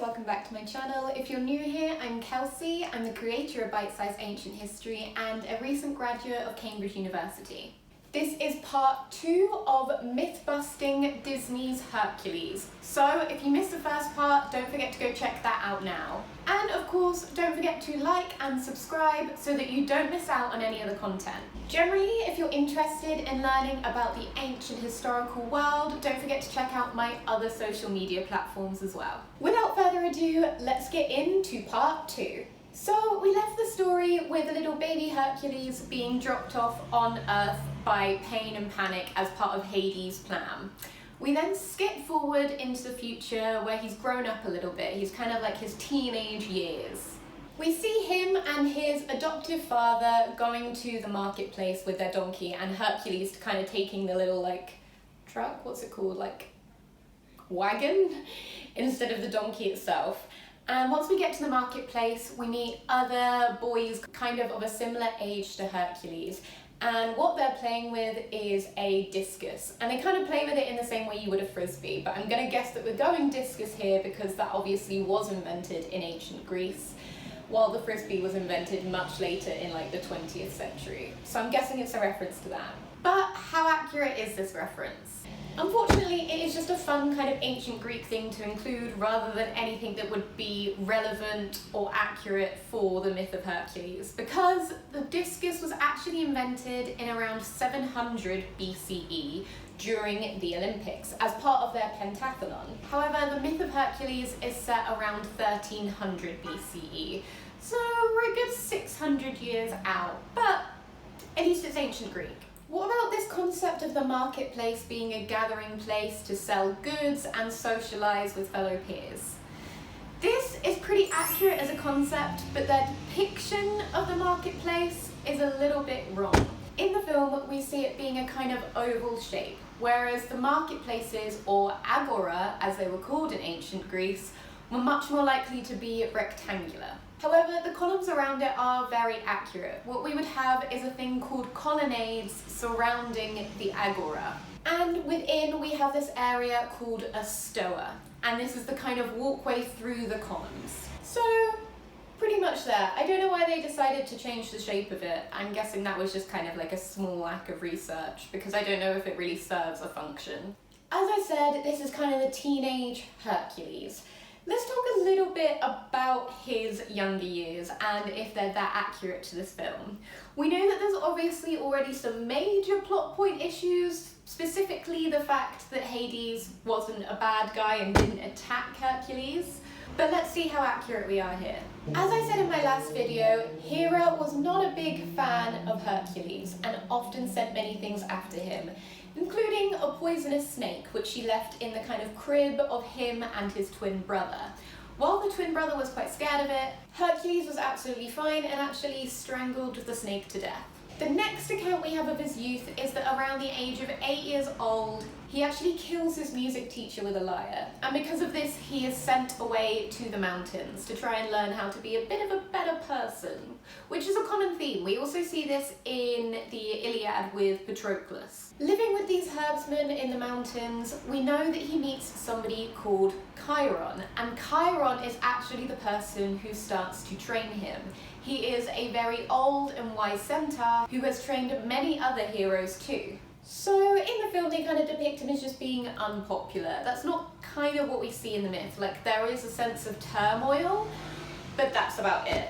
welcome back to my channel. If you're new here, I'm Kelsey. I'm the creator of Bite Size Ancient History and a recent graduate of Cambridge University. This is part 2 of myth-busting Disney's Hercules. So if you missed the first part, don't forget to go check that out now. And of course, don't forget to like and subscribe so that you don't miss out on any other content. Generally, if you're interested in learning about the ancient historical world, don't forget to check out my other social media platforms as well. Without further ado, let's get into part 2. So we left the story with a little baby Hercules being dropped off on Earth by Pain and Panic as part of Hades' plan. We then skip forward into the future where he's grown up a little bit. He's kind of like his teenage years. We see him and his adoptive father going to the marketplace with their donkey and Hercules kind of taking the little truck, what's it called, wagon, instead of the donkey itself. And once we get to the marketplace, we meet other boys kind of a similar age to Hercules. And what they're playing with is a discus. And they kind of play with it in the same way you would a frisbee. But I'm going to guess that we're going discus here because that obviously was invented in ancient Greece, while the frisbee was invented much later in the 20th century. So I'm guessing it's a reference to that. But how accurate is this reference? Unfortunately, it is just a fun kind of ancient Greek thing to include rather than anything that would be relevant or accurate for the myth of Hercules, because the discus was actually invented in around 700 BCE during the Olympics as part of their pentathlon. However, the myth of Hercules is set around 1300 BCE, so we're a good 600 years out, but at least it's ancient Greek. What about this concept of the marketplace being a gathering place to sell goods and socialise with fellow peers? This is pretty accurate as a concept, but their depiction of the marketplace is a little bit wrong. In the film, we see it being a kind of oval shape, whereas the marketplaces, or agora as they were called in ancient Greece, were much more likely to be rectangular. However, the columns around it are very accurate. What we would have is a thing called colonnades surrounding the agora. And within we have this area called a stoa. And this is the kind of walkway through the columns. So, pretty much there. I don't know why they decided to change the shape of it. I'm guessing that was just kind of a small lack of research, because I don't know if it really serves a function. As I said, this is kind of the teenage Hercules. Let's talk a little bit about his younger years and if they're that accurate to this film. We know that there's obviously already some major plot point issues, specifically the fact that Hades wasn't a bad guy and didn't attack Hercules. But let's see how accurate we are here. As I said in my last video, Hera was not a big fan of Hercules and often sent many things after him, including a poisonous snake which she left in the kind of crib of him and his twin brother. While the twin brother was quite scared of it, Hercules was absolutely fine and actually strangled the snake to death. The next account we have of his youth is that around the age of 8 years old, he actually kills his music teacher with a lyre. And because of this, he is sent away to the mountains to try and learn how to be a bit of a better person, which is a common theme. We also see this in the Iliad with Patroclus. Living with these herdsmen in the mountains, we know that he meets somebody called Chiron, and Chiron is actually the person who starts to train him. He is a very old and wise centaur who has trained many other heroes too. So in the film they kind of depict him as just being unpopular. That's not kind of what we see in the myth. There is a sense of turmoil, but that's about it.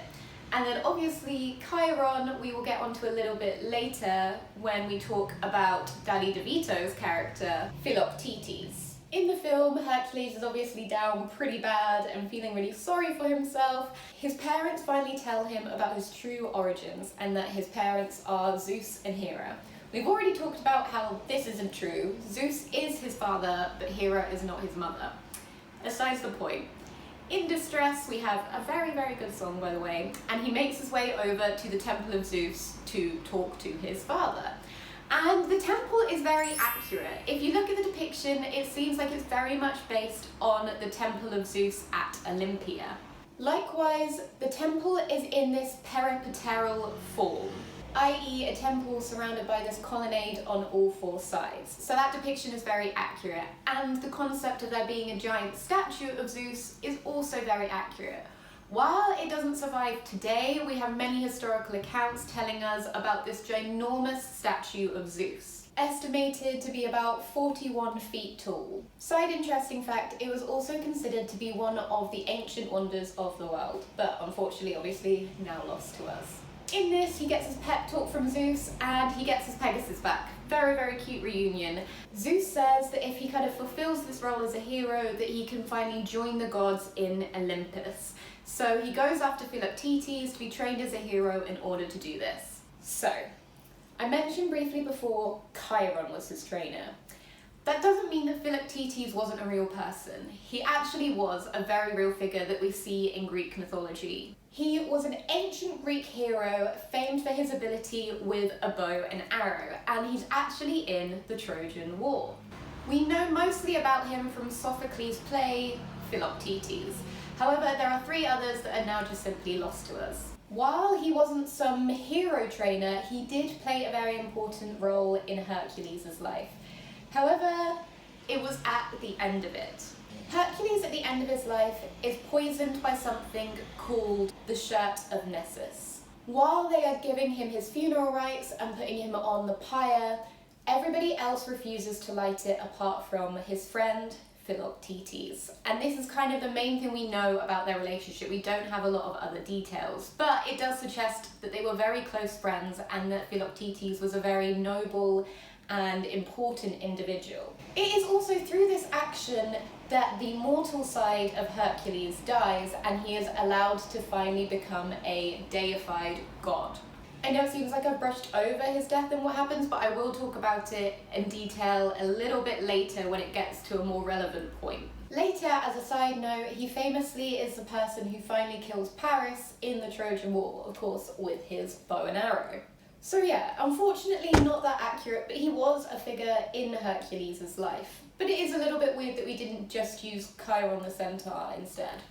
And then obviously Chiron we will get onto a little bit later when we talk about Danny DeVito's character, Philoctetes. In the film, Hercules is obviously down pretty bad and feeling really sorry for himself. His parents finally tell him about his true origins and that his parents are Zeus and Hera. We've already talked about how this isn't true. Zeus is his father, but Hera is not his mother. Besides the point. In distress, we have a very, very good song, by the way, and he makes his way over to the Temple of Zeus to talk to his father. And the temple is very accurate. If you look at the depiction, it seems like it's very much based on the Temple of Zeus at Olympia. Likewise, the temple is in this peripateral form. i.e. a temple surrounded by this colonnade on all four sides. So that depiction is very accurate, and the concept of there being a giant statue of Zeus is also very accurate. While it doesn't survive today, we have many historical accounts telling us about this ginormous statue of Zeus, estimated to be about 41 feet tall. Side interesting fact, it was also considered to be one of the ancient wonders of the world, but unfortunately, obviously, now lost to us. In this, he gets his pep talk from Zeus and he gets his Pegasus back. Very, very cute reunion. Zeus says that if he kind of fulfills this role as a hero, that he can finally join the gods in Olympus. So he goes after Philoctetes to be trained as a hero in order to do this. So, I mentioned briefly before, Chiron was his trainer. That doesn't mean that Philoctetes wasn't a real person. He actually was a very real figure that we see in Greek mythology. He was an ancient Greek hero famed for his ability with a bow and arrow, and he's actually in the Trojan War. We know mostly about him from Sophocles' play, Philoctetes. However, there are three others that are now just simply lost to us. While he wasn't some hero trainer, he did play a very important role in Hercules' life. However, it was at the end of it. Hercules at the end of his life is poisoned by something called the shirt of Nessus. While they are giving him his funeral rites and putting him on the pyre, everybody else refuses to light it apart from his friend Philoctetes. And this is kind of the main thing we know about their relationship. We don't have a lot of other details, but it does suggest that they were very close friends and that Philoctetes was a very noble and important individual. It is also through this action that the mortal side of Hercules dies and he is allowed to finally become a deified god. I know it seems like I've brushed over his death and what happens, but I will talk about it in detail a little bit later when it gets to a more relevant point. Later, as a side note, he famously is the person who finally kills Paris in the Trojan War, of course, with his bow and arrow. So yeah, unfortunately not that accurate, but he was a figure in Hercules' life. But it is a little bit weird that we didn't just use Chiron the centaur instead.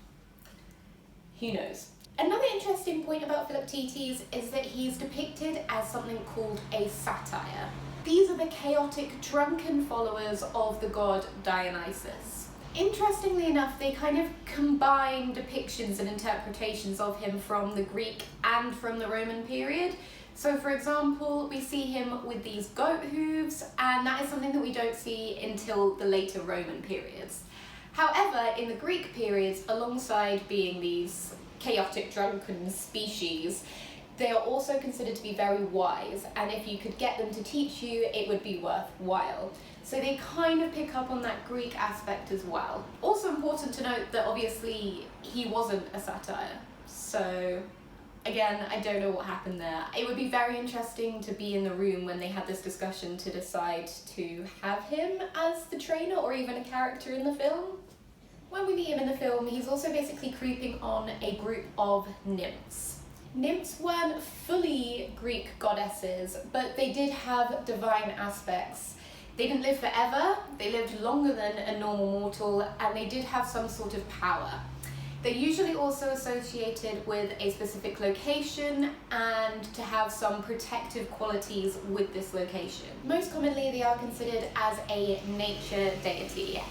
Who knows? Another interesting point about Philoctetes is that he's depicted as something called a satyr. These are the chaotic, drunken followers of the god Dionysus. Interestingly enough, they kind of combine depictions and interpretations of him from the Greek and from the Roman period. So for example, we see him with these goat hooves, and that is something that we don't see until the later Roman periods. However, in the Greek periods, alongside being these chaotic, drunken species, they are also considered to be very wise, and if you could get them to teach you, it would be worthwhile. So they kind of pick up on that Greek aspect as well. Also important to note that obviously he wasn't a satyr, so again, I don't know what happened there. It would be very interesting to be in the room when they had this discussion to decide to have him as the trainer or even a character in the film. When we meet him in the film, he's also basically creeping on a group of nymphs. Nymphs weren't fully Greek goddesses, but they did have divine aspects. They didn't live forever, they lived longer than a normal mortal, and they did have some sort of power. They're usually also associated with a specific location and to have some protective qualities with this location. Most commonly, they are considered as a nature deity,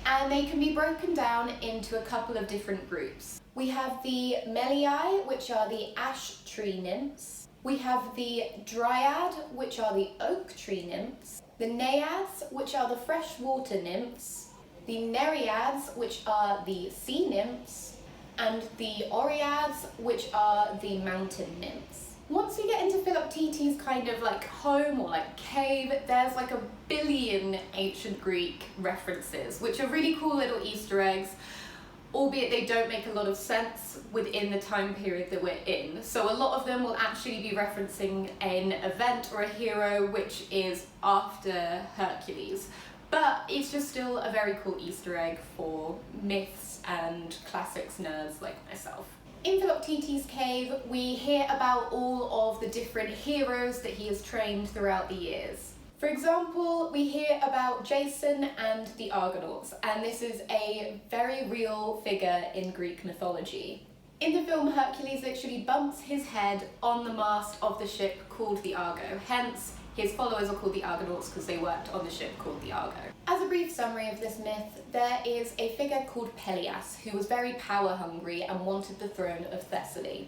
and they can be broken down into a couple of different groups. We have the Melii, which are the ash tree nymphs. We have the Dryad, which are the oak tree nymphs. The Naiads, which are the freshwater nymphs. The Nereids, which are the sea nymphs. And the Oreads, which are the mountain nymphs. Once we get into Philoctetes' kind of like home or like cave, there's like a billion ancient Greek references, which are really cool little Easter eggs, albeit they don't make a lot of sense within the time period that we're in. So a lot of them will actually be referencing an event or a hero which is after Hercules. But it's just still a very cool Easter egg for myths and classics nerds like myself. In Philoctetes' cave, we hear about all of the different heroes that he has trained throughout the years. For example, we hear about Jason and the Argonauts, and this is a very real figure in Greek mythology. In the film, Hercules literally bumps his head on the mast of the ship called the Argo, hence his followers are called the Argonauts because they worked on the ship called the Argo. As a brief summary of this myth, there is a figure called Peleus who was very power hungry and wanted the throne of Thessaly.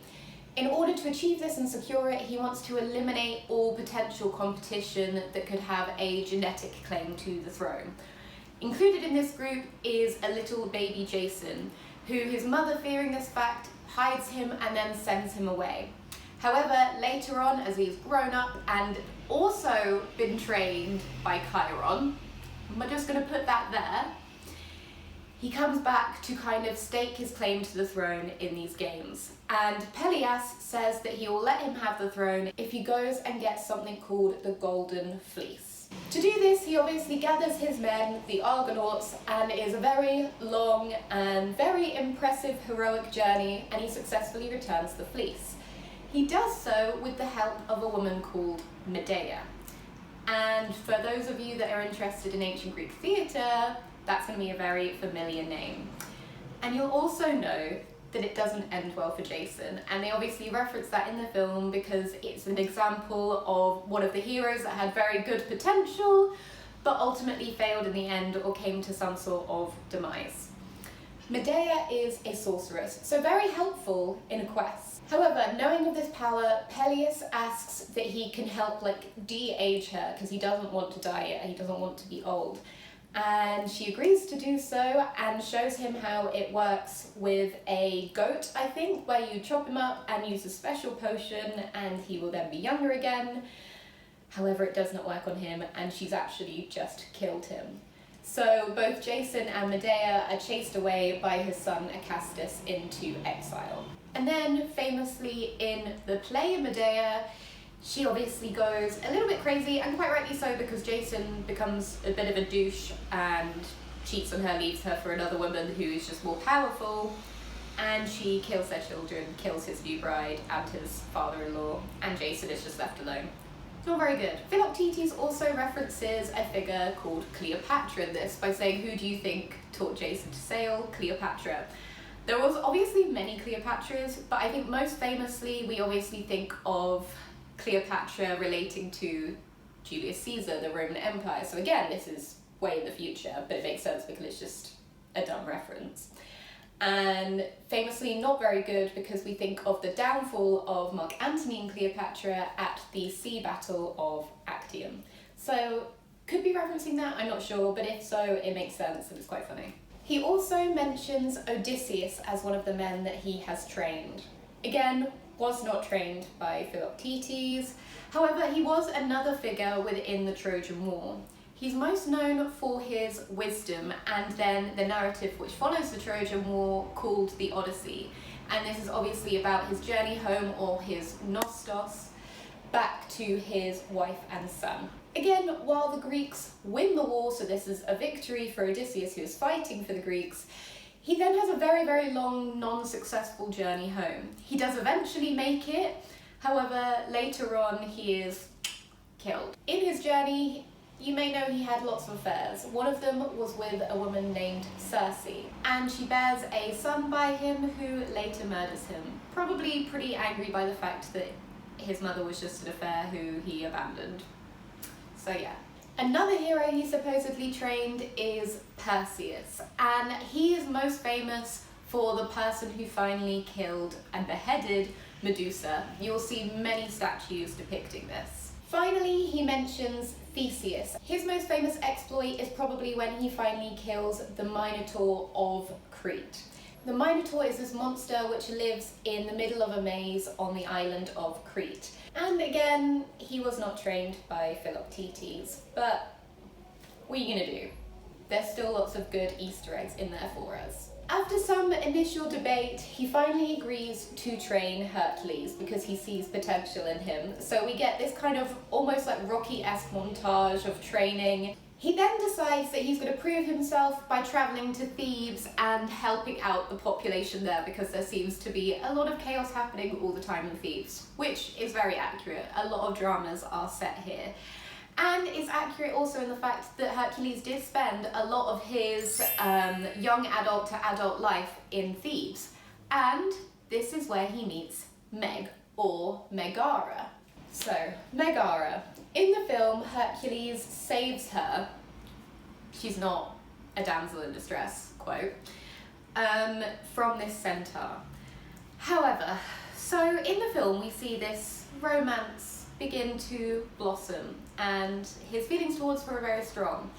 In order to achieve this and secure it, he wants to eliminate all potential competition that could have a genetic claim to the throne. Included in this group is a little baby Jason, who his mother, fearing this fact, hides him and then sends him away. However, later on, as he's grown up and also been trained by Chiron, I'm just going to put that there, he comes back to kind of stake his claim to the throne in these games. And Peleus says that he will let him have the throne if he goes and gets something called the Golden Fleece. To do this, he obviously gathers his men, the Argonauts, and it is a very long and very impressive heroic journey, and he successfully returns the fleece. He does so with the help of a woman called Medea. And for those of you that are interested in ancient Greek theatre, that's going to be a very familiar name. And you'll also know that it doesn't end well for Jason, and they obviously reference that in the film because it's an example of one of the heroes that had very good potential but ultimately failed in the end or came to some sort of demise. Medea is a sorceress, so very helpful in a quest. However, knowing of this power, Peleus asks that he can help de-age her because he doesn't want to die yet, he doesn't want to be old. And she agrees to do so and shows him how it works with a goat, I think, where you chop him up and use a special potion and he will then be younger again. However, it does not work on him and she's actually just killed him. So both Jason and Medea are chased away by his son Acastus into exile. And then, famously in the play Medea, she obviously goes a little bit crazy, and quite rightly so, because Jason becomes a bit of a douche and cheats on her, leaves her for another woman who is just more powerful, and she kills their children, kills his new bride and his father-in-law, and Jason is just left alone. Not very good. Philoctetes also references a figure called Cleopatra in this by saying, who do you think taught Jason to sail? Cleopatra. There was obviously many Cleopatras, but I think most famously we obviously think of Cleopatra relating to Julius Caesar, the Roman Empire. So again, this is way in the future, but it makes sense because it's just a dumb reference. And famously not very good because we think of the downfall of Mark Antony and Cleopatra at the sea battle of Actium. So could be referencing that, I'm not sure, but if so, it makes sense and it's quite funny. He also mentions Odysseus as one of the men that he has trained. Again, was not trained by Philoctetes. However, he was another figure within the Trojan War. He's most known for his wisdom and then the narrative which follows the Trojan War called the Odyssey. And this is obviously about his journey home, or his nostos, back to his wife and son. Again, while the Greeks win the war, so this is a victory for Odysseus who is fighting for the Greeks, he then has a very, very long, non-successful journey home. He does eventually make it, however, later on he is killed. In his journey, you may know he had lots of affairs. One of them was with a woman named Circe, and she bears a son by him who later murders him. Probably pretty angry by the fact that his mother was just an affair who he abandoned. So yeah. Another hero he supposedly trained is Perseus, and he is most famous for the person who finally killed and beheaded Medusa. You'll see many statues depicting this. Finally, he mentions Theseus. His most famous exploit is probably when he finally kills the Minotaur of Crete. The Minotaur is this monster which lives in the middle of a maze on the island of Crete. And again, he was not trained by Philoctetes, but what are you gonna do? There's still lots of good Easter eggs in there for us. After some initial debate, he finally agrees to train Hercules because he sees potential in him. So we get this kind of almost like Rocky-esque montage of training. He then decides that he's going to prove himself by travelling to Thebes and helping out the population there, because there seems to be a lot of chaos happening all the time in Thebes, which is very accurate. A lot of dramas are set here. And it's accurate also in the fact that Hercules did spend a lot of his young adult to adult life in Thebes. And this is where he meets Meg, or Megara. So, Megara. In the film, Hercules saves her. She's not a damsel in distress, quote, from this centaur. However, so in the film we see this romance begin to blossom and his feelings towards her are very strong.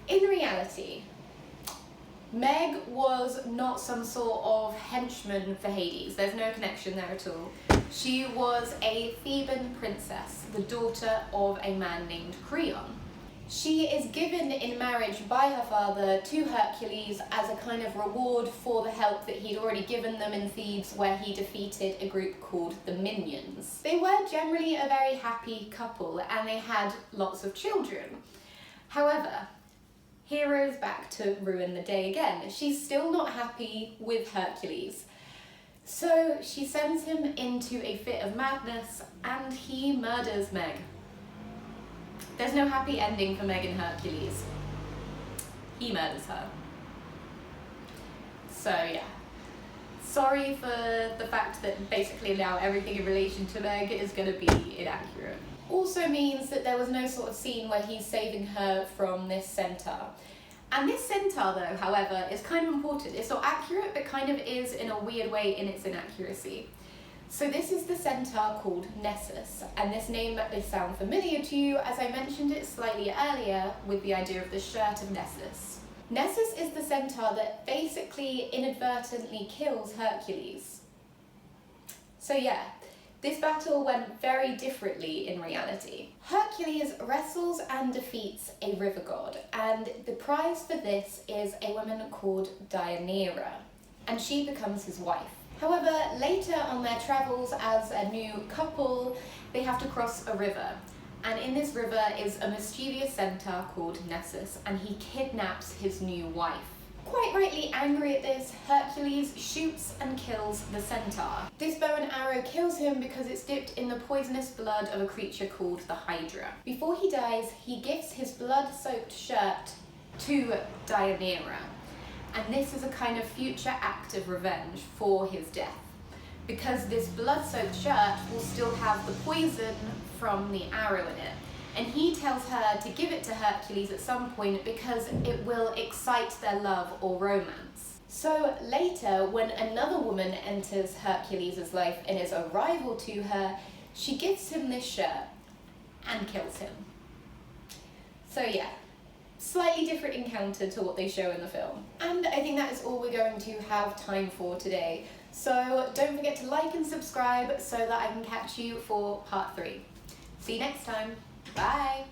In reality, Meg was not some sort of henchman for Hades. There's no connection there at all. She was a Theban princess, the daughter of a man named Creon. She is given in marriage by her father to Hercules as a kind of reward for the help that he'd already given them in Thebes, where he defeated a group called the Minions. They were generally a very happy couple and they had lots of children. However, Hero's back to ruin the day again. She's still not happy with Hercules. So she sends him into a fit of madness and he murders Meg. There's no happy ending for Meg and Hercules. He murders her. So yeah. Sorry for the fact that basically now everything in relation to Meg is going to be inaccurate. Also means that there was no sort of scene where he's saving her from this centaur. And this centaur though, however, is kind of important. It's not accurate, but kind of is in a weird way in its inaccuracy. So this is the centaur called Nessus, and this name may sound familiar to you as I mentioned it slightly earlier with the idea of the shirt of Nessus. Nessus is the centaur that basically inadvertently kills Hercules. So yeah, this battle went very differently in reality. Hercules wrestles and defeats a river god, and the prize for this is a woman called Deianira, and she becomes his wife. However, later on their travels as a new couple, they have to cross a river, and in this river is a mischievous centaur called Nessus, and he kidnaps his new wife. Quite rightly angry at this, Hercules shoots and kills the centaur. This bow and arrow kills him because it's dipped in the poisonous blood of a creature called the Hydra. Before he dies, he gifts his blood-soaked shirt to Deianira, and this is a kind of future act of revenge for his death, because this blood-soaked shirt will still have the poison from the arrow in it. And he tells her to give it to Hercules at some point because it will excite their love or romance. So later, when another woman enters Hercules' life and is a rival to her, she gives him this shirt and kills him. So yeah, slightly different encounter to what they show in the film. And I think that is all we're going to have time for today. So don't forget to like and subscribe so that I can catch you for part 3. See you next time. Bye!